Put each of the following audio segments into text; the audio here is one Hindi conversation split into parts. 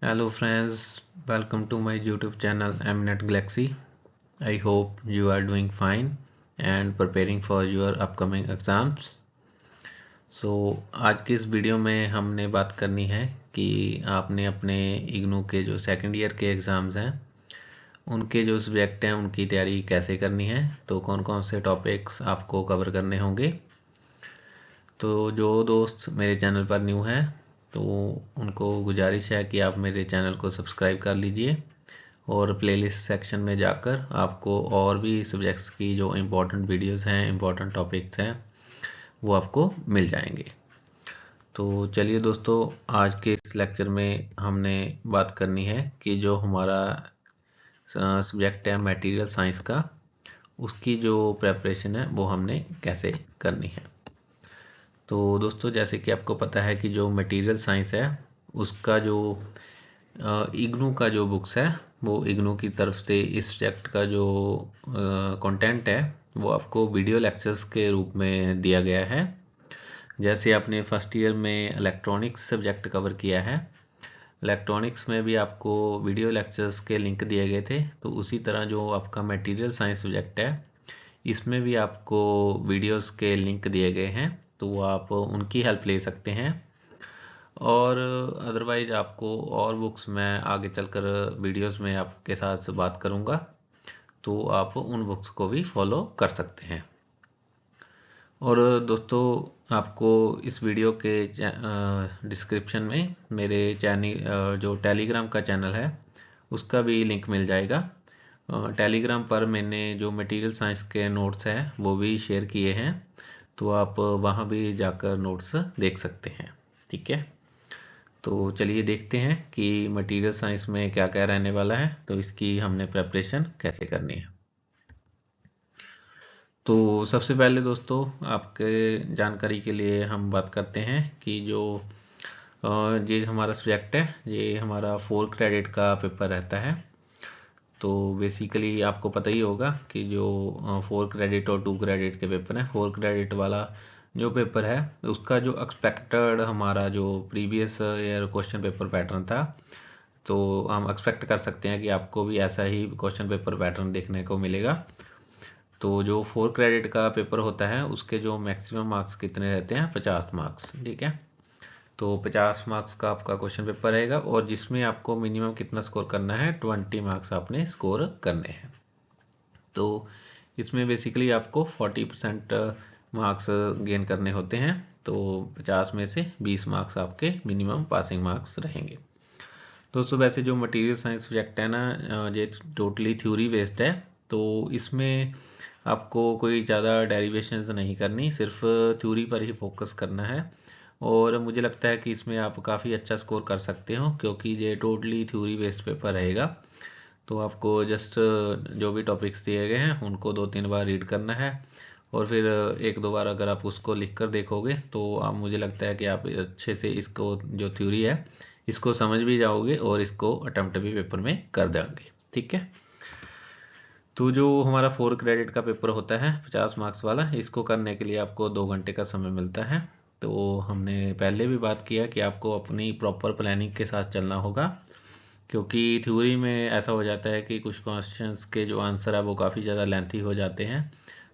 Hello friends, welcome to my YouTube channel Mnet Galaxy. I hope you are doing fine and preparing for your upcoming exams. आज की इस वीडियो में हमने बात करनी है कि आपने अपने इग्नू के जो सेकंड ईयर के एग्ज़ाम्स हैं उनके जो सब्जेक्ट हैं उनकी तैयारी कैसे करनी है, तो कौन कौन से टॉपिक्स आपको कवर करने होंगे। तो जो दोस्त मेरे चैनल पर न्यू हैं तो उनको गुजारिश है कि आप मेरे चैनल को सब्सक्राइब कर लीजिए और प्लेलिस्ट सेक्शन में जाकर आपको और भी सब्जेक्ट्स की जो इम्पोर्टेंट वीडियोस हैं, इम्पोर्टेंट टॉपिक्स हैं, वो आपको मिल जाएंगे। तो चलिए दोस्तों, आज के इस लेक्चर में हमने बात करनी है कि जो हमारा सब्जेक्ट है मटेरियल साइंस का, उसकी जो प्रेपरेशन है वो हमने कैसे करनी है। तो दोस्तों, जैसे कि आपको पता है कि जो मटेरियल साइंस है उसका जो इग्नू का जो बुक्स है वो इग्नू की तरफ से इस सब्जेक्ट का जो कंटेंट है वो आपको वीडियो लेक्चर्स के रूप में दिया गया है। जैसे आपने फर्स्ट ईयर में इलेक्ट्रॉनिक्स सब्जेक्ट कवर किया है, इलेक्ट्रॉनिक्स में भी आपको वीडियो लेक्चर्स के लिंक दिए गए थे, तो उसी तरह जो आपका मटेरियल साइंस सब्जेक्ट है इसमें भी आपको वीडियोस के लिंक दिए गए हैं, तो आप उनकी हेल्प ले सकते हैं। और अदरवाइज आपको और बुक्स मैं आगे चलकर वीडियोस में आपके साथ बात करूंगा, तो आप उन बुक्स को भी फॉलो कर सकते हैं। और दोस्तों, आपको इस वीडियो के डिस्क्रिप्शन में मेरे चैनल जो टेलीग्राम का चैनल है उसका भी लिंक मिल जाएगा। टेलीग्राम पर मैंने जो मटेरियल साइंस के नोट्स हैं वो भी शेयर किए हैं, तो आप वहाँ भी जाकर नोट्स देख सकते हैं। ठीक है, तो चलिए देखते हैं कि मटेरियल साइंस में क्या क्या रहने वाला है, तो इसकी हमने प्रेपरेशन कैसे करनी है। तो सबसे पहले दोस्तों, आपके जानकारी के लिए हम बात करते हैं कि जो ये हमारा सब्जेक्ट है ये हमारा 4 क्रेडिट का पेपर रहता है। तो बेसिकली आपको पता ही होगा कि जो 4 क्रेडिट और 2 क्रेडिट के पेपर हैं, 4 क्रेडिट वाला जो पेपर है उसका जो एक्सपेक्टेड हमारा जो previous year question paper pattern था, तो हम एक्सपेक्ट कर सकते हैं कि आपको भी ऐसा ही क्वेश्चन पेपर पैटर्न देखने को मिलेगा। तो जो 4 क्रेडिट का पेपर होता है उसके जो मैक्सिमम मार्क्स कितने रहते हैं, 50 मार्क्स। ठीक है, तो 50 मार्क्स का आपका क्वेश्चन पेपर रहेगा और जिसमें आपको मिनिमम कितना स्कोर करना है, 20 मार्क्स आपने स्कोर करने हैं। तो इसमें बेसिकली आपको 40% मार्क्स गेन करने होते हैं, तो 50 में से 20 मार्क्स आपके मिनिमम पासिंग मार्क्स रहेंगे। दोस्तों, वैसे जो मटेरियल साइंस सब्जेक्ट है ना, ये टोटली थ्योरी बेस्ड है, तो इसमें आपको कोई ज़्यादा डेरिवेशंस नहीं करनी, सिर्फ थ्योरी पर ही फोकस करना है। और मुझे लगता है कि इसमें आप काफ़ी अच्छा स्कोर कर सकते हो, क्योंकि ये टोटली थ्योरी बेस्ड पेपर रहेगा। तो आपको जस्ट जो भी टॉपिक्स दिए गए हैं उनको 2-3 बार रीड करना है, और फिर 1-2 बार अगर आप उसको लिख कर देखोगे तो आप, मुझे लगता है कि आप अच्छे से इसको जो थ्योरी है इसको समझ भी जाओगे और इसको अटेम्प्ट भी पेपर में कर देंगे। ठीक है, तो जो हमारा 4 क्रेडिट का पेपर होता है 50 मार्क्स वाला, इसको करने के लिए आपको 2 घंटे का समय मिलता है। तो हमने पहले भी बात किया कि आपको अपनी प्रॉपर प्लानिंग के साथ चलना होगा, क्योंकि थ्योरी में ऐसा हो जाता है कि कुछ क्वेश्चंस के जो आंसर है वो काफ़ी ज़्यादा लेंथी हो जाते हैं,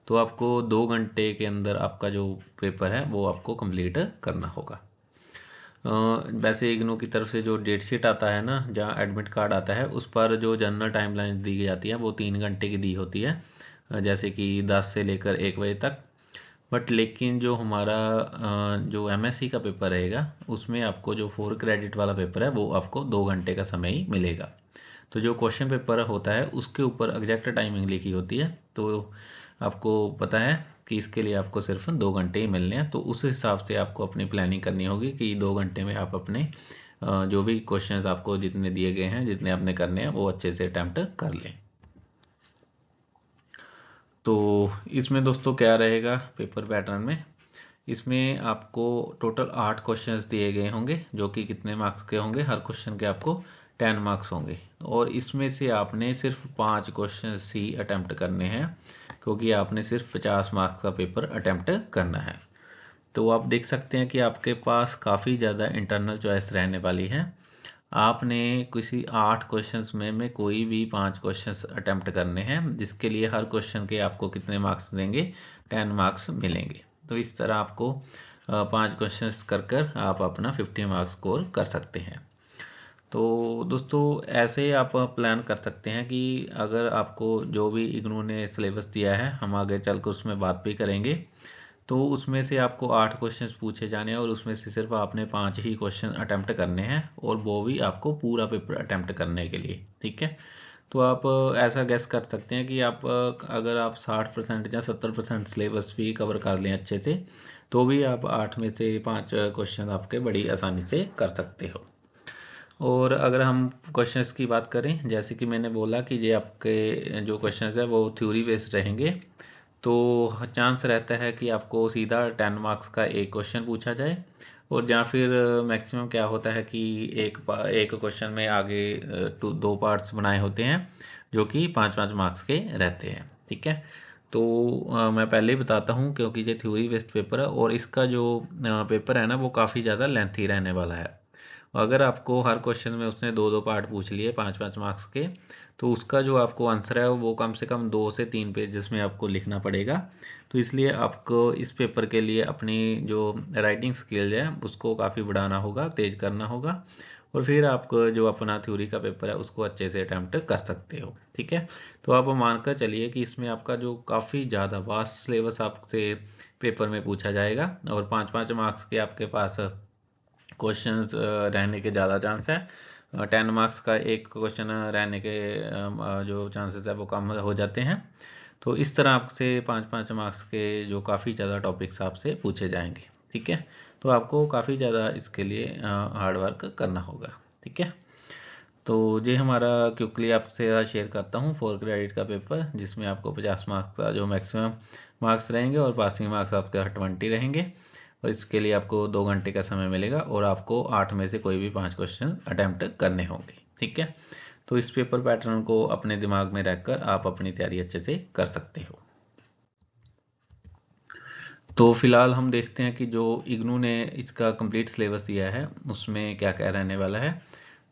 तो आपको 2 घंटे के अंदर आपका जो पेपर है वो आपको कंप्लीट करना होगा। वैसे इग्नू की तरफ से जो डेट शीट आता है ना, जहाँ एडमिट कार्ड आता है, उस पर जो जनरल टाइमलाइन दी जाती है वो 3 घंटे की दी होती है, जैसे कि 10 से लेकर 1 बजे तक। बट लेकिन जो हमारा जो एमएससी का पेपर रहेगा उसमें आपको जो 4 क्रेडिट वाला पेपर है वो आपको 2 घंटे का समय ही मिलेगा। तो जो क्वेश्चन पेपर होता है उसके ऊपर एग्जैक्ट टाइमिंग लिखी होती है, तो आपको पता है कि इसके लिए आपको सिर्फ 2 घंटे ही मिलने हैं। तो उस हिसाब से आपको अपनी प्लानिंग करनी होगी कि 2 घंटे में आप अपने जो भी क्वेश्चंस आपको जितने दिए गए हैं, जितने आपने करने हैं, वो अच्छे से अटेम्प्ट कर लें। तो इसमें दोस्तों क्या रहेगा पेपर पैटर्न में, इसमें आपको टोटल 8 क्वेश्चंस दिए गए होंगे, जो कि कितने मार्क्स के होंगे, हर क्वेश्चन के आपको 10 मार्क्स होंगे। और इसमें से आपने सिर्फ 5 क्वेश्चंस ही अटेम्प्ट करने हैं, क्योंकि आपने सिर्फ 50 मार्क्स का पेपर अटेम्प्ट करना है। तो आप देख सकते हैं कि आपके पास काफ़ी ज़्यादा इंटरनल चॉइस रहने वाली है। आपने किसी 8 क्वेश्चंस में कोई भी 5 क्वेश्चंस अटेम्प्ट करने हैं, जिसके लिए हर क्वेश्चन के आपको कितने मार्क्स देंगे, 10 मार्क्स मिलेंगे। तो इस तरह आपको 5 क्वेश्चंस कर आप अपना 50 मार्क्स स्कोर कर सकते हैं। तो दोस्तों ऐसे आप प्लान कर सकते हैं कि अगर आपको जो भी इग्नू ने सिलेबस दिया है, हम आगे चलकर उसमें बात भी करेंगे, तो उसमें से आपको 8 क्वेश्चंस पूछे जाने हैं और उसमें से सिर्फ आपने 5 ही क्वेश्चन अटेम्प्ट करने हैं, और वो भी आपको पूरा पेपर अटेम्प्ट करने के लिए। ठीक है, तो आप ऐसा गैस कर सकते हैं कि आप अगर आप 60% या 70% सिलेबस भी कवर कर लें अच्छे से, तो भी आप 8 में से 5 क्वेश्चन आपके बड़ी आसानी से कर सकते हो। और अगर हम क्वेश्चंस की बात करें, जैसे कि मैंने बोला कि ये आपके जो क्वेश्चंस है वो थ्योरी बेस्ड रहेंगे, तो चांस रहता है कि आपको सीधा 10 मार्क्स का एक क्वेश्चन पूछा जाए, और या फिर मैक्सिमम क्या होता है कि एक क्वेश्चन में आगे 2 पार्ट्स बनाए होते हैं जो कि 5-5 मार्क्स के रहते हैं। ठीक है, तो मैं पहले ही बताता हूँ, क्योंकि ये थ्योरी बेस्ड पेपर है और इसका जो पेपर है ना वो काफ़ी ज़्यादा लेंथी रहने वाला है। अगर आपको हर क्वेश्चन में उसने 2-2 पार्ट पूछ लिए 5-5 मार्क्स के, तो उसका जो आपको आंसर है वो कम से कम 2 से 3 पेजेस में आपको लिखना पड़ेगा। तो इसलिए आपको इस पेपर के लिए अपनी जो राइटिंग स्किल है उसको काफ़ी बढ़ाना होगा, तेज करना होगा, और फिर आपको जो अपना थ्योरी का पेपर है उसको अच्छे से अटैम्प्ट कर सकते हो। ठीक है, तो आप मानकर चलिए कि इसमें आपका जो काफ़ी ज़्यादा वास्ट सिलेबस आपसे पेपर में पूछा जाएगा, और 5-5 मार्क्स के आपके पास क्वेश्चंस रहने के ज़्यादा चांस है। 10 मार्क्स का एक क्वेश्चन रहने के जो चांसेस है वो कम हो जाते हैं। तो इस तरह आपसे 5-5 मार्क्स के जो काफ़ी ज़्यादा टॉपिक्स आपसे पूछे जाएंगे। ठीक है, तो आपको काफ़ी ज़्यादा इसके लिए हार्ड वर्क करना होगा। ठीक है, तो ये हमारा क्विकली आपसे शेयर करता हूँ 4 क्रेडिट का पेपर, जिसमें आपको 50 मार्क्स का जो मैक्सिमम मार्क्स रहेंगे और पासिंग मार्क्स आपके 20 रहेंगे, और इसके लिए आपको 2 घंटे का समय मिलेगा, और आपको 8 में से कोई भी 5 क्वेश्चन अटैम्प्ट करने होंगे। ठीक है, तो इस पेपर पैटर्न को अपने दिमाग में रखकर आप अपनी तैयारी अच्छे से कर सकते हो। तो फिलहाल हम देखते हैं कि जो इग्नू ने इसका कंप्लीट सिलेबस दिया है उसमें क्या क्या रहने वाला है।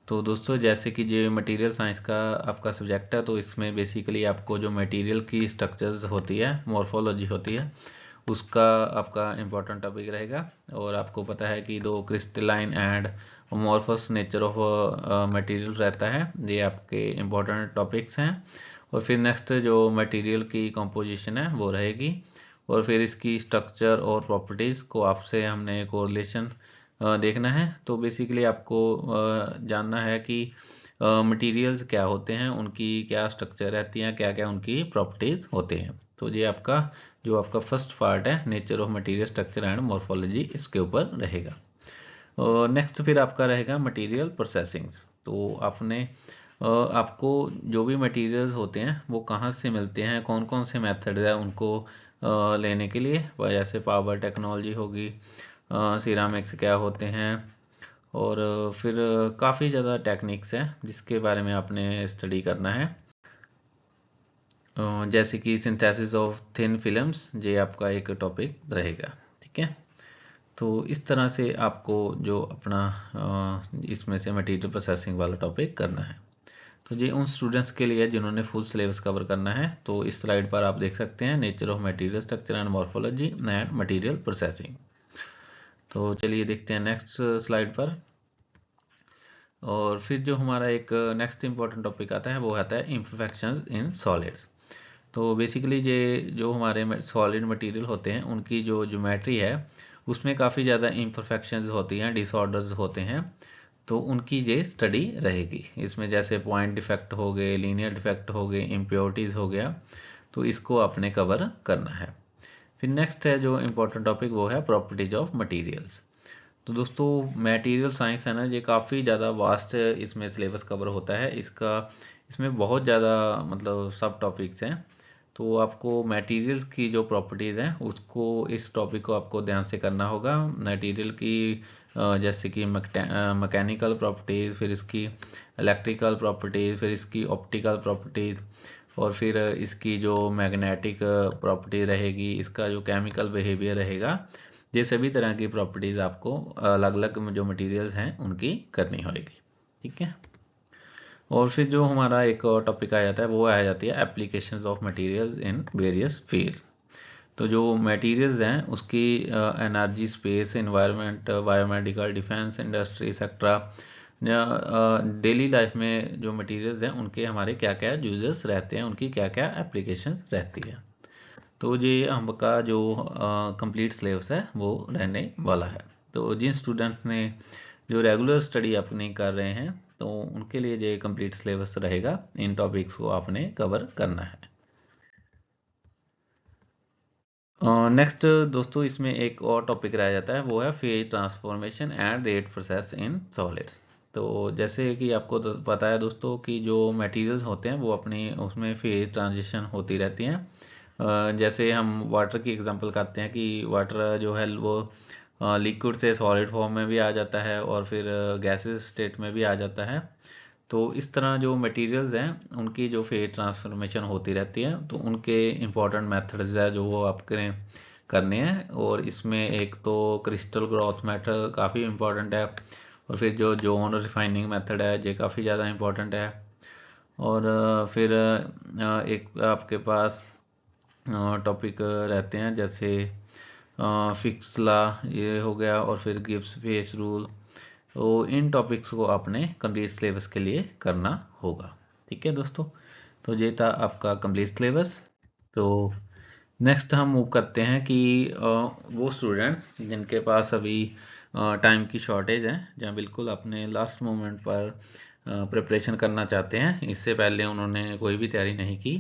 तो दोस्तों जैसे कि जो मटेरियल साइंस का आपका सब्जेक्ट है, तो इसमें बेसिकली आपको जो मटेरियल की स्ट्रक्चर्स होती है, मॉर्फोलॉजी होती है, उसका आपका इम्पोर्टेंट टॉपिक रहेगा। और आपको पता है कि दो crystalline and amorphous nature of material रहता है, ये आपके इम्पोर्टेंट टॉपिक्स हैं। और फिर नेक्स्ट जो मटेरियल की कंपोजिशन है वो रहेगी, और फिर इसकी स्ट्रक्चर और प्रॉपर्टीज़ को आपसे हमने कोरिलेशन देखना है। तो बेसिकली आपको जानना है कि मटेरियल्स क्या होते हैं, उनकी क्या स्ट्रक्चर रहती हैं, क्या क्या उनकी प्रॉपर्टीज़ होते हैं। तो ये आपका जो आपका फर्स्ट पार्ट है nature of material structure and morphology, इसके ऊपर रहेगा। और नेक्स्ट फिर आपका रहेगा मटेरियल प्रोसेसिंग्स। तो आपको जो भी मटेरियल्स होते हैं वो कहाँ से मिलते हैं, कौन कौन से मेथड है उनको लेने के लिए, जैसे पावर टेक्नोलॉजी होगी, सिरामिक्स क्या होते हैं, और फिर काफ़ी ज़्यादा टेक्निक्स हैं जिसके बारे में आपने स्टडी करना है। जैसे कि सिंथेसिस ऑफ थिन फिल्म्स, ये आपका एक टॉपिक रहेगा। ठीक है, तो इस तरह से आपको जो अपना इसमें से मटेरियल प्रोसेसिंग वाला टॉपिक करना है। तो ये उन स्टूडेंट्स के लिए जिन्होंने फुल सिलेबस कवर करना है। तो इस स्लाइड पर आप देख सकते हैं nature of material structure and morphology and material processing. तो चलिए देखते हैं नेक्स्ट स्लाइड पर। और फिर जो हमारा एक नेक्स्ट इंपॉर्टेंट टॉपिक आता है वो आता है इम्परफेक्शंस इन सॉलिड्स। तो बेसिकली ये जो हमारे सॉलिड मटेरियल होते हैं उनकी जो ज्योमेट्री है उसमें काफ़ी ज़्यादा इम्परफेक्शंस होती हैं, डिसऑर्डर्स होते हैं, तो उनकी ये स्टडी रहेगी। इसमें जैसे पॉइंट डिफेक्ट हो गए, लीनियर डिफेक्ट हो गए, इम्प्योरिटीज़ हो गया, तो इसको आपने कवर करना है। फिर नेक्स्ट है जो इम्पोर्टेंट टॉपिक वो है प्रॉपर्टीज ऑफ मटेरियल्स। तो दोस्तों मटेरियल साइंस है ना, ये काफ़ी ज़्यादा वास्ट इसमें सिलेबस कवर होता है इसका। इसमें बहुत ज़्यादा मतलब सब टॉपिक्स हैं। तो आपको मटेरियल्स की जो प्रॉपर्टीज़ हैं उसको, इस टॉपिक को आपको ध्यान से करना होगा। मटेरियल की जैसे कि मैकेनिकल प्रॉपर्टीज़, फिर इसकी इलेक्ट्रिकल प्रॉपर्टीज़, फिर इसकी ऑप्टिकल प्रॉपर्टीज़, और फिर इसकी जो मैग्नेटिक प्रॉपर्टी रहेगी, इसका जो केमिकल बिहेवियर रहेगा, ये सभी तरह की प्रॉपर्टीज़ आपको अलग अलग जो मटेरियल्स हैं उनकी करनी होगी। ठीक है। और फिर जो हमारा एक और टॉपिक आ जाता है वो आ जाती है applications of materials in various field. तो जो मटेरियल्स हैं उसकी energy, space, environment, biomedical, defence, industry sector, daily life में जो मटेरियल्स हैं उनके हमारे क्या क्या यूजेस रहते हैं, उनकी क्या क्या एप्लीकेशंस रहती है। तो ये हमका जो कंप्लीट सिलेबस है वो रहने वाला है। तो जिन स्टूडेंट ने जो रेगुलर स्टडी अपनी कर रहे हैं तो उनके लिए ये कंप्लीट सिलेबस रहेगा, इन टॉपिक्स को आपने कवर करना है। नेक्स्ट दोस्तों इसमें एक और टॉपिक रह जाता है, वो है phase transformation and rate process in solids. तो जैसे कि आपको पता है दोस्तों कि जो मटेरियल्स होते हैं वो अपनी उसमें फेज ट्रांजिशन होती रहती हैं। जैसे हम वाटर की एग्जांपल करते हैं कि वाटर जो है वो लिक्विड से सॉलिड फॉर्म में भी आ जाता है और फिर गैसेस स्टेट में भी आ जाता है। तो इस तरह जो मटेरियल्स हैं उनकी जो फेज ट्रांसफॉर्मेशन होती रहती है, तो उनके इम्पोर्टेंट मेथड्स है जो वो आपके करने हैं। और इसमें एक तो क्रिस्टल ग्रोथ मेथड काफ़ी इम्पोर्टेंट है, और फिर जो जोन रिफाइनिंग मेथड है ये काफ़ी ज़्यादा इम्पोर्टेंट है। और फिर एक आपके पास टॉपिक रहते हैं जैसे फिक्स ला ये हो गया, और फिर गिब्स फेस रूल। तो इन टॉपिक्स को आपने कंप्लीट सिलेबस के लिए करना होगा। ठीक है दोस्तों, तो ये था आपका कंप्लीट सिलेबस। तो नेक्स्ट हम मूव करते हैं कि वो स्टूडेंट्स जिनके पास अभी टाइम की शॉर्टेज है, जहाँ बिल्कुल अपने लास्ट मोमेंट पर प्रिपरेशन करना चाहते हैं, इससे पहले उन्होंने कोई भी तैयारी नहीं की,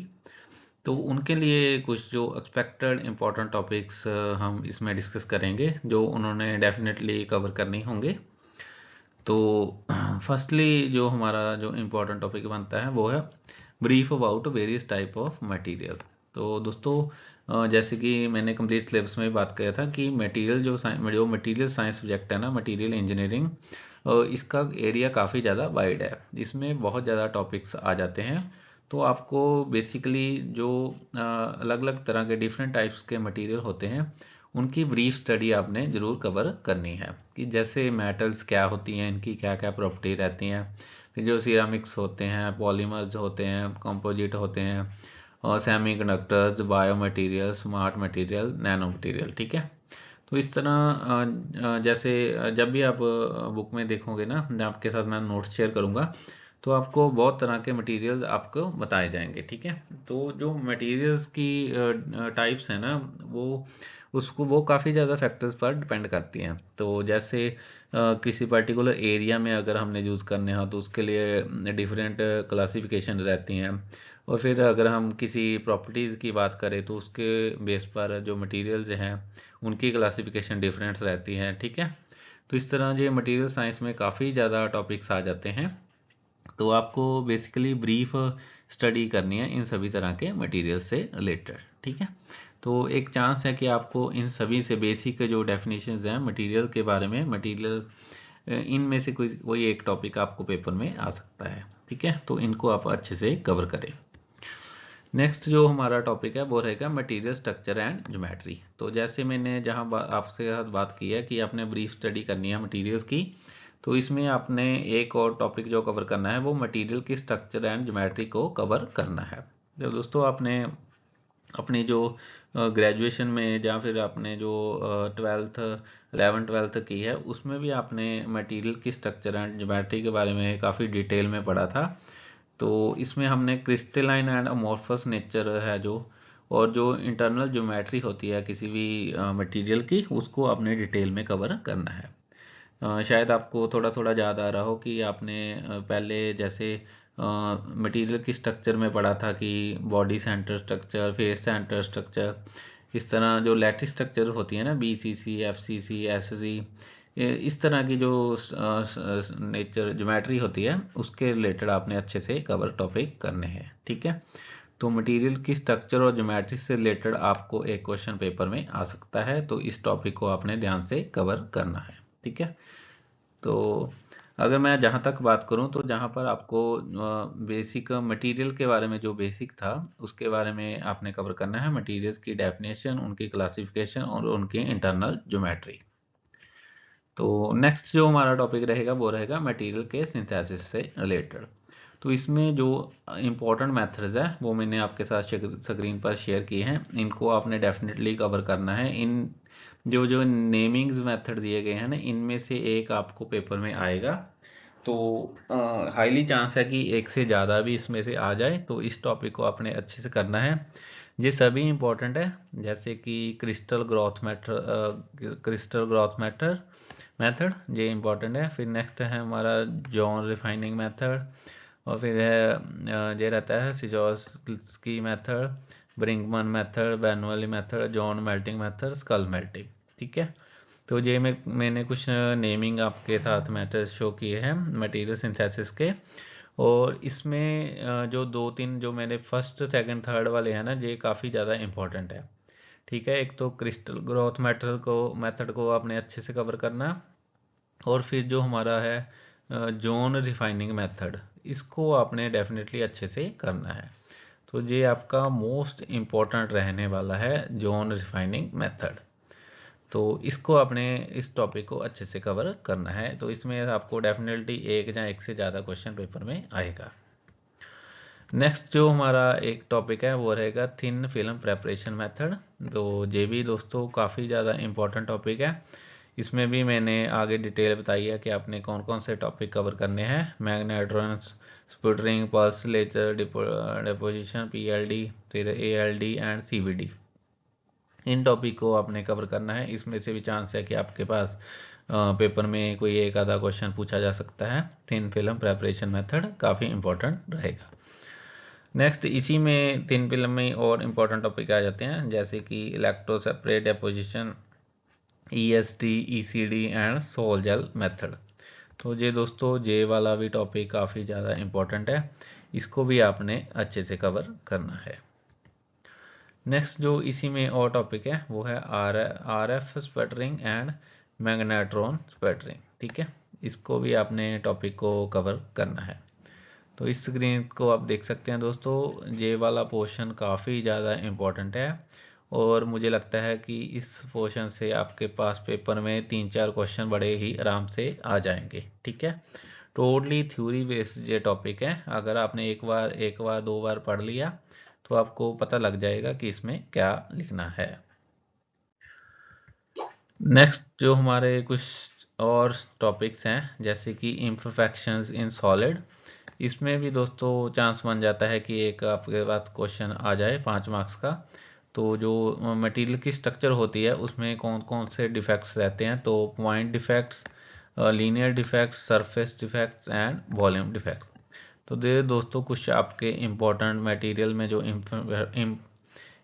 तो उनके लिए कुछ जो एक्सपेक्टेड इम्पोर्टेंट टॉपिक्स हम इसमें डिस्कस करेंगे जो उन्होंने डेफिनेटली कवर करने होंगे। तो फर्स्टली जो हमारा जो इम्पोर्टेंट टॉपिक बनता है वो है brief about various type of material. तो दोस्तों जैसे कि मैंने कंप्लीट सिलेबस में बात किया था कि मटेरियल जो मटेरियल साइंस सब्जेक्ट है ना, मटेरियल इंजीनियरिंग, इसका एरिया काफ़ी ज़्यादा वाइड है, इसमें बहुत ज़्यादा टॉपिक्स आ जाते हैं। तो आपको बेसिकली जो अलग अलग तरह के डिफरेंट टाइप्स के मटेरियल होते हैं उनकी ब्रीफ स्टडी आपने ज़रूर कवर करनी है, कि जैसे मेटल्स क्या होती हैं, इनकी क्या क्या प्रॉपर्टी रहती हैं, फिर जो सिरामिक्स होते हैं, पॉलीमर्स होते हैं, कंपोजिट होते हैं, और semiconductors, bio material, smart material, nano material. ठीक है। तो इस तरह जैसे जब भी आप बुक में देखोगे ना, आपके साथ मैं नोट्स शेयर करूँगा, तो आपको बहुत तरह के मटेरियल्स आपको बताए जाएंगे। ठीक है। तो जो मटेरियल्स की टाइप्स हैं ना, वो काफ़ी ज़्यादा फैक्टर्स पर डिपेंड करती हैं। तो जैसे किसी पर्टिकुलर एरिया में अगर हमने यूज़ करने हो तो उसके लिए डिफरेंट क्लासिफिकेशन रहती हैं। और फिर अगर हम किसी प्रॉपर्टीज़ की बात करें तो उसके बेस पर जो मटेरियल्स हैं उनकी क्लासिफिकेशन डिफरेंट रहती है। ठीक है। तो इस तरह ये मटेरियल साइंस में काफ़ी ज़्यादा टॉपिक्स आ जाते हैं। तो आपको बेसिकली ब्रीफ स्टडी करनी है इन सभी तरह के मटेरियल से रिलेटेड। ठीक है। तो एक चांस है कि आपको इन सभी से बेसिक जो डेफिनेशंस हैं मटेरियल के बारे में, मटेरियल इनमें से कोई एक टॉपिक आपको पेपर में आ सकता है। ठीक है। तो इनको आप अच्छे से कवर करें। नेक्स्ट जो हमारा टॉपिक है वो रहेगा मटेरियल स्ट्रक्चर एंड ज्योमेट्री। तो जैसे मैंने जहाँ आपसे बात की है कि आपने ब्रीफ स्टडी करनी है मटेरियल्स की, तो इसमें आपने एक और टॉपिक जो कवर करना है वो मटेरियल की स्ट्रक्चर एंड ज्योमेट्री को कवर करना है। तो दोस्तों आपने अपनी जो ग्रेजुएशन में या फिर आपने जो 11th 12th की है उसमें भी आपने मटेरियल की स्ट्रक्चर एंड ज्योमेट्री के बारे में काफ़ी डिटेल में पढ़ा था। तो इसमें हमने क्रिस्टलाइन एंड अमोर्फस नेचर है जो, और जो इंटरनल ज्योमेट्री होती है किसी भी मटेरियल की, उसको आपने डिटेल में कवर करना है। शायद आपको थोड़ा थोड़ा याद आ रहा हो कि आपने पहले जैसे मटेरियल की स्ट्रक्चर में पढ़ा था कि body centre structure, face centre structure, इस तरह जो लैटिस स्ट्रक्चर होती है ना, BCC, FCC, SC, इस तरह की जो नेचर ज्योमेट्री होती है उसके रिलेटेड आपने अच्छे से कवर टॉपिक करने हैं। ठीक है। तो मटेरियल की स्ट्रक्चर और ज्योमेट्री से रिलेटेड आपको एक क्वेश्चन पेपर में आ सकता है, तो इस टॉपिक को आपने ध्यान से कवर करना है। ठीक है। तो अगर मैं जहाँ तक बात करूँ तो जहाँ पर आपको बेसिक मटेरियल के बारे में जो बेसिक था उसके बारे में आपने कवर करना है, मटेरियल्स की डेफिनेशन, उनकी क्लासिफिकेशन और उनकी इंटरनल ज्योमेट्री। तो नेक्स्ट जो हमारा टॉपिक रहेगा वो रहेगा मटेरियल के सिंथेसिस से रिलेटेड। तो इसमें जो इम्पोर्टेंट मेथड्स है वो मैंने आपके साथ स्क्रीन पर शेयर किए हैं, इनको आपने डेफिनेटली कवर करना है। इन जो जो नेमिंग्स मेथड दिए गए हैं ना, इनमें से एक आपको पेपर में आएगा, तो हाईली चांस है कि एक से ज़्यादा भी इसमें से आ जाए। तो इस टॉपिक को आपने अच्छे से करना है। ये सभी इम्पोर्टेंट है, जैसे कि क्रिस्टल ग्रोथ मेथड ये इम्पोर्टेंट है। फिर नेक्स्ट है हमारा जॉन रिफाइनिंग मेथड, और फिर है ये रहता है Czochralski method, Bridgman method, Bernoulli method, zone melting method, skull melting. ठीक है, तो ये मैंने कुछ नेमिंग आपके साथ मेथड्स शो किए हैं मटेरियल सिंथेसिस के। और इसमें जो दो तीन जो मैंने फर्स्ट सेकंड थर्ड वाले हैं ना, ये काफ़ी ज़्यादा इंपॉर्टेंट है। ठीक है, एक तो क्रिस्टल ग्रोथ मेथड को आपने अच्छे से कवर करना, और फिर जो हमारा है जोन रिफाइनिंग मेथड, इसको आपने डेफिनेटली अच्छे से करना है। तो ये आपका मोस्ट इम्पॉर्टेंट रहने वाला है जोन रिफाइनिंग मेथड। तो इसको आपने इस टॉपिक को अच्छे से कवर करना है। तो इसमें आपको डेफिनेटली एक या एक से ज़्यादा क्वेश्चन पेपर में आएगा। नेक्स्ट जो हमारा एक टॉपिक है वो रहेगा थिन फिल्म प्रेपरेशन मेथड। तो ये भी दोस्तों काफ़ी ज़्यादा इम्पोर्टेंट टॉपिक है। इसमें भी मैंने आगे डिटेल बताई है कि आपने कौन कौन से टॉपिक कवर करने हैं। Magnetron, sputtering, pulse laser deposition, PLD, फिर एएलडी एंड सीवीडी, इन टॉपिक को आपने कवर करना है। इसमें से भी चांस है कि आपके पास पेपर में कोई एक आधा क्वेश्चन पूछा जा सकता है। थिन फिल्म प्रेपरेशन मेथड काफ़ी इंपॉर्टेंट रहेगा। नेक्स्ट इसी में थिन फिल्म में और इम्पोर्टेंट टॉपिक आ जाते हैं, जैसे कि electro separate deposition, EST, ECD and sol gel method. तो ये दोस्तों ये वाला भी टॉपिक काफ़ी ज़्यादा इम्पोर्टेंट है, इसको भी आपने अच्छे से कवर करना है। नेक्स्ट जो इसी में और टॉपिक है वो है RF spattering and magnetron spattering. ठीक है, इसको भी आपने टॉपिक को कवर करना है। तो इस स्क्रीन को आप देख सकते हैं दोस्तों, ये वाला पोर्शन काफ़ी ज़्यादा इम्पोर्टेंट है, और मुझे लगता है कि इस पोर्शन से आपके पास पेपर में 3-4 क्वेश्चन बड़े ही आराम से आ जाएंगे। ठीक है, टोटली थ्योरी बेस्ड ये टॉपिक है। अगर आपने एक बार 2 बार पढ़ लिया तो आपको पता लग जाएगा कि इसमें क्या लिखना है। नेक्स्ट जो हमारे कुछ और टॉपिक्स हैं, जैसे कि इम्परफेक्शंस इन सॉलिड, इसमें भी दोस्तों चांस बन जाता है कि एक आपके पास क्वेश्चन आ जाए 5 मार्क्स का। तो जो मटेरियल की स्ट्रक्चर होती है उसमें कौन कौन से डिफेक्ट्स रहते हैं, तो point defects, linear defects, surface defects and volume defects. तो ये दोस्तों कुछ आपके इम्पोर्टेंट मटेरियल में जो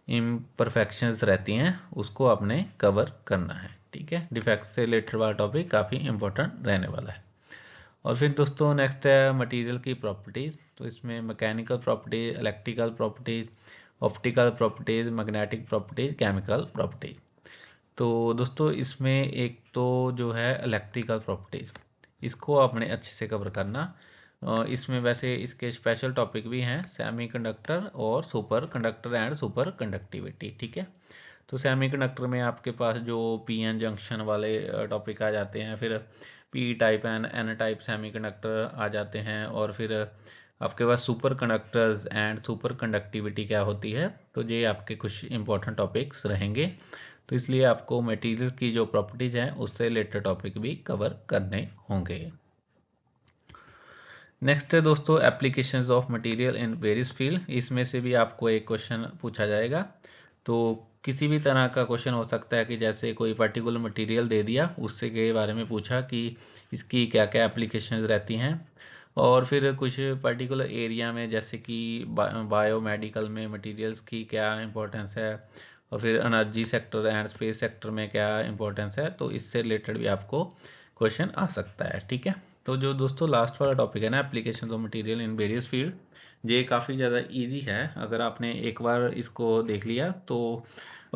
इम्परफेक्शंस रहती हैं उसको आपने कवर करना है। ठीक है, डिफेक्ट से रिलेटेड वाला टॉपिक काफ़ी इंपॉर्टेंट रहने वाला है। और फिर दोस्तों नेक्स्ट है मटेरियल की प्रॉपर्टीज़। तो इसमें mechanical properties, electrical properties, optical properties, magnetic properties, chemical properties. तो दोस्तों इसमें एक तो जो है इलेक्ट्रिकल प्रॉपर्टीज, इसको आपने अच्छे से कवर करना। इसमें वैसे इसके स्पेशल टॉपिक भी हैं, सेमीकंडक्टर और superconductor and superconductivity. ठीक है, तो सेमीकंडक्टर में आपके पास जो पीएन जंक्शन वाले टॉपिक आ जाते हैं, फिर P type and N type semiconductor आ जाते हैं, और फिर आपके पास superconductors and superconductivity क्या होती है। तो ये आपके कुछ इंपॉर्टेंट टॉपिक्स रहेंगे। तो इसलिए आपको मटेरियल की जो प्रॉपर्टीज हैं उससे रिलेटेड टॉपिक भी कवर करने होंगे। नेक्स्ट है दोस्तों applications of material in various field. इसमें से भी आपको एक क्वेश्चन पूछा जाएगा। तो किसी भी तरह का क्वेश्चन हो सकता है कि जैसे कोई पर्टिकुलर मटेरियल दे दिया, उससे के बारे में पूछा कि इसकी क्या क्या एप्लीकेशंस रहती हैं, और फिर कुछ पर्टिकुलर एरिया में जैसे कि बायोमेडिकल में मटेरियल्स की क्या इंपॉर्टेंस है, और फिर energy sector and space sector में क्या इंपॉर्टेंस है। तो इससे रिलेटेड भी आपको क्वेश्चन आ सकता है। ठीक है, तो जो दोस्तों लास्ट वाला टॉपिक है ना, application of material in various field, ये काफ़ी ज़्यादा इजी है। अगर आपने एक बार इसको देख लिया तो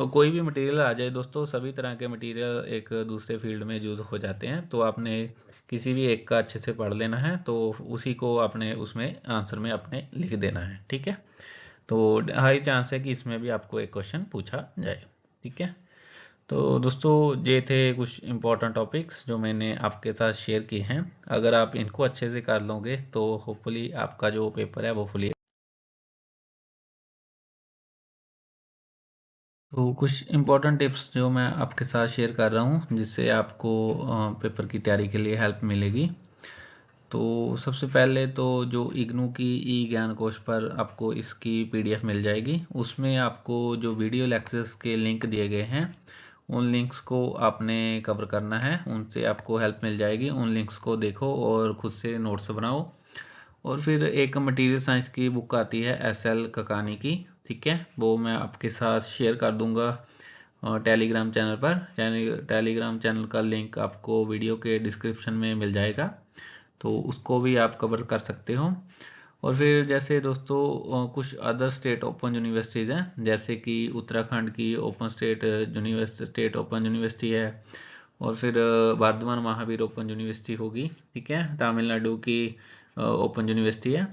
कोई भी मटेरियल आ जाए दोस्तों, सभी तरह के मटेरियल एक दूसरे फील्ड में यूज़ हो जाते हैं। तो आपने किसी भी एक का अच्छे से पढ़ लेना है, तो उसी को आपने उसमें आंसर में अपने लिख देना है। ठीक है, तो हाई चांस है कि इसमें भी आपको एक क्वेश्चन पूछा जाए। ठीक है, तो दोस्तों ये थे कुछ इम्पोर्टेंट टॉपिक्स जो मैंने आपके साथ शेयर किए हैं। अगर आप इनको अच्छे से कर लोगे तो होपफुली आपका जो पेपर है वो फुली। तो कुछ इम्पोर्टेंट टिप्स जो मैं आपके साथ शेयर कर रहा हूँ जिससे आपको पेपर की तैयारी के लिए हेल्प मिलेगी। तो सबसे पहले तो जो इग्नू की ई ज्ञान कोश पर आपको इसकी पीडीएफ मिल जाएगी। उसमें आपको जो वीडियो लेक्चर्स के लिंक दिए गए हैं उन लिंक्स को आपने कवर करना है, उनसे आपको हेल्प मिल जाएगी। उन लिंक्स को देखो और खुद से नोट्स बनाओ। और फिर एक मटेरियल साइंस की बुक आती है एसएल ककानी की, ठीक है, वो मैं आपके साथ शेयर कर दूंगा टेलीग्राम चैनल पर। टेलीग्राम चैनल का लिंक आपको वीडियो के डिस्क्रिप्शन में मिल जाएगा, तो उसको भी आप कवर कर सकते हो। और फिर जैसे दोस्तों कुछ अदर स्टेट ओपन यूनिवर्सिटीज़ हैं, जैसे कि उत्तराखंड की ओपन स्टेट ओपन यूनिवर्सिटी है। और फिर वर्धमान महावीर ओपन यूनिवर्सिटी होगी, ठीक है, तमिलनाडु की ओपन यूनिवर्सिटी है।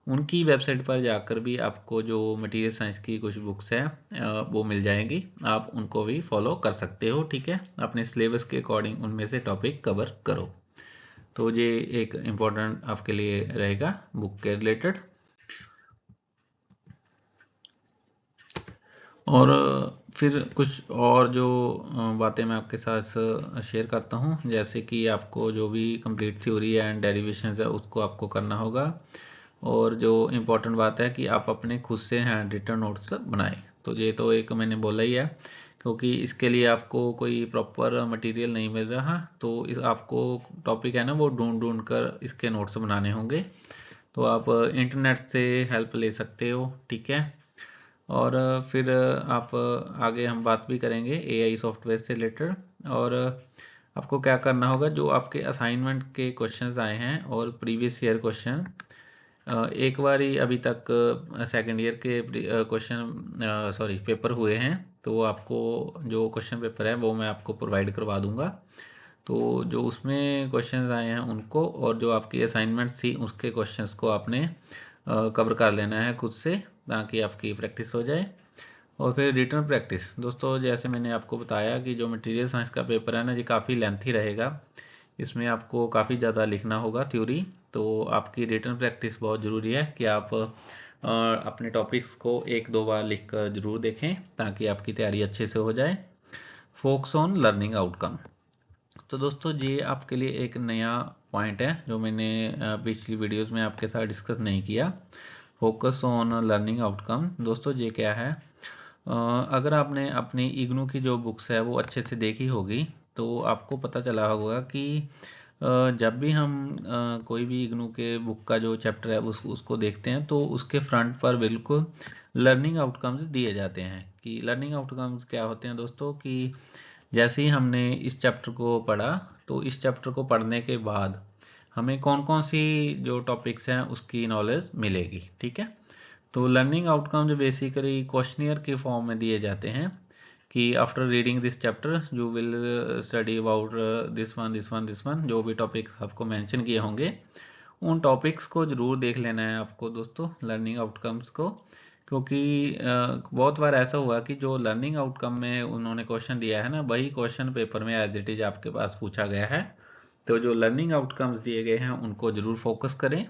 उनकी वेबसाइट पर जाकर भी आपको जो मटेरियल साइंस की कुछ बुक्स हैं वो मिल जाएंगी। आप उनको भी फॉलो कर सकते हो, ठीक है। अपने सिलेबस के अकॉर्डिंग उनमें से टॉपिक कवर करो। तो ये एक इम्पोर्टेंट आपके लिए रहेगा बुक के रिलेटेड। और फिर कुछ और जो बातें मैं आपके साथ शेयर करता हूँ, जैसे कि आपको जो भी कंप्लीट थ्योरी एंड डेरिवेशंस है उसको आपको करना होगा। और जो इम्पोर्टेंट बात है कि आप अपने खुद से हैंड रिटन नोट्स बनाएं। तो ये तो एक मैंने बोला ही है, क्योंकि इसके लिए आपको कोई प्रॉपर मटेरियल नहीं मिल रहा, तो इस आपको टॉपिक है ना वो ढूंढ ढूंढ कर इसके नोट्स बनाने होंगे। तो आप इंटरनेट से हेल्प ले सकते हो, ठीक है। और फिर आप आगे हम बात भी करेंगे एआई सॉफ्टवेयर से रिलेटेड। और आपको क्या करना होगा, जो आपके असाइनमेंट के क्वेश्चंस आए हैं और प्रीवियस ईयर क्वेश्चन एक बार ही अभी तक सेकेंड ईयर के क्वेश्चन सॉरी पेपर हुए हैं, तो आपको जो क्वेश्चन पेपर है वो मैं आपको प्रोवाइड करवा दूंगा। तो जो उसमें क्वेश्चंस आए हैं उनको और जो आपकी असाइनमेंट्स थी उसके क्वेश्चंस को आपने कवर कर लेना है खुद से, ताकि आपकी प्रैक्टिस हो जाए। और फिर रिटर्न प्रैक्टिस दोस्तों, जैसे मैंने आपको बताया कि जो मटेरियल साइंस का पेपर है ना, ये काफ़ी लेंथी रहेगा। इसमें आपको काफ़ी ज़्यादा लिखना होगा थ्योरी। तो आपकी रिटर्न प्रैक्टिस बहुत ज़रूरी है कि आप अपने टॉपिक्स को एक दो बार लिख कर ज़रूर देखें, ताकि आपकी तैयारी अच्छे से हो जाए। Focus on learning outcome. तो दोस्तों ये आपके लिए एक नया पॉइंट है जो मैंने पिछली वीडियोस में आपके साथ डिस्कस नहीं किया। फोकस ऑन लर्निंग आउटकम दोस्तों ये क्या है, अगर आपने अपनी इग्नू की जो बुक्स है वो अच्छे से देखी होगी तो आपको पता चला होगा कि जब भी हम कोई भी इग्नू के बुक का जो चैप्टर है उसको देखते हैं तो उसके फ्रंट पर बिल्कुल लर्निंग आउटकम्स दिए जाते हैं। कि लर्निंग आउटकम्स क्या होते हैं दोस्तों, कि जैसे ही हमने इस चैप्टर को पढ़ा तो इस चैप्टर को पढ़ने के बाद हमें कौन कौन सी जो टॉपिक्स हैं उसकी नॉलेज मिलेगी, ठीक है। तो लर्निंग आउटकम जो बेसिकली क्वेश्चनियर के फॉर्म में दिए जाते हैं कि after reading this chapter you will study about this one जो भी टॉपिक आपको मेंशन किए होंगे उन टॉपिक्स को जरूर देख लेना है आपको दोस्तों, लर्निंग आउटकम्स को। क्योंकि बहुत बार ऐसा हुआ कि जो लर्निंग आउटकम में उन्होंने क्वेश्चन दिया है ना, वही क्वेश्चन पेपर में एज इट इज आपके पास पूछा गया है। तो जो लर्निंग आउटकम्स दिए गए हैं उनको जरूर फोकस करें।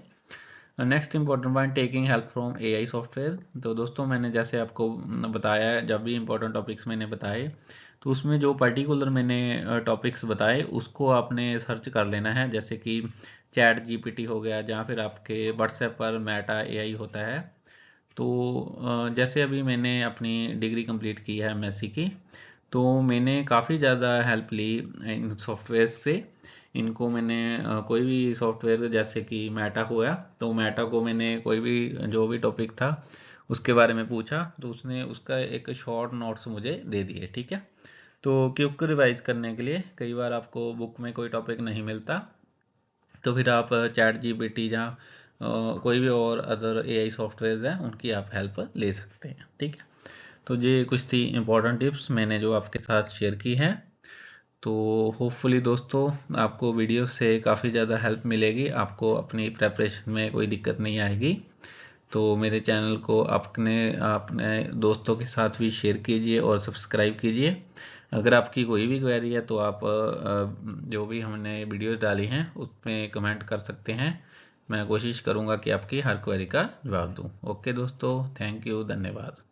Next important point, taking help from AI software. तो दोस्तों मैंने जैसे आपको बताया है, जब भी इंपॉर्टेंट टॉपिक्स मैंने बताए तो उसमें जो पर्टिकुलर मैंने टॉपिक्स बताए उसको आपने सर्च कर लेना है, जैसे कि चैट जीपीटी हो गया, या फिर आपके व्हाट्सएप पर मेटा एआई होता है। तो जैसे अभी मैंने अपनी डिग्री कंप्लीट की है एमएससी की, तो मैंने काफ़ी ज़्यादा हेल्प ली इन सॉफ्टवेयर से। इनको मैंने कोई भी सॉफ्टवेयर जैसे कि मेटा हुआ, तो मेटा को मैंने कोई भी जो भी टॉपिक था उसके बारे में पूछा तो उसने उसका एक शॉर्ट नोट्स मुझे दे दिए, ठीक है। तो क्विक रिवाइज करने के लिए कई बार आपको बुक में कोई टॉपिक नहीं मिलता, तो फिर आप चैट जीपीटी या कोई भी और अदर एआई सॉफ्टवेयर हैं उनकी आप हेल्प ले सकते हैं, ठीक है। तो ये कुछ थी इम्पोर्टेंट टिप्स मैंने जो आपके साथ शेयर की है। तो होपफुली दोस्तों आपको वीडियो से काफ़ी ज़्यादा हेल्प मिलेगी, आपको अपनी प्रेपरेशन में कोई दिक्कत नहीं आएगी। तो मेरे चैनल को अपने अपने दोस्तों के साथ भी शेयर कीजिए और सब्सक्राइब कीजिए। अगर आपकी कोई भी क्वेरी है तो आप जो भी हमने वीडियोस डाली हैं उसमें कमेंट कर सकते हैं। मैं कोशिश करूँगा कि आपकी हर क्वेरी का जवाब दूँ। ओके दोस्तों, थैंक यू, धन्यवाद।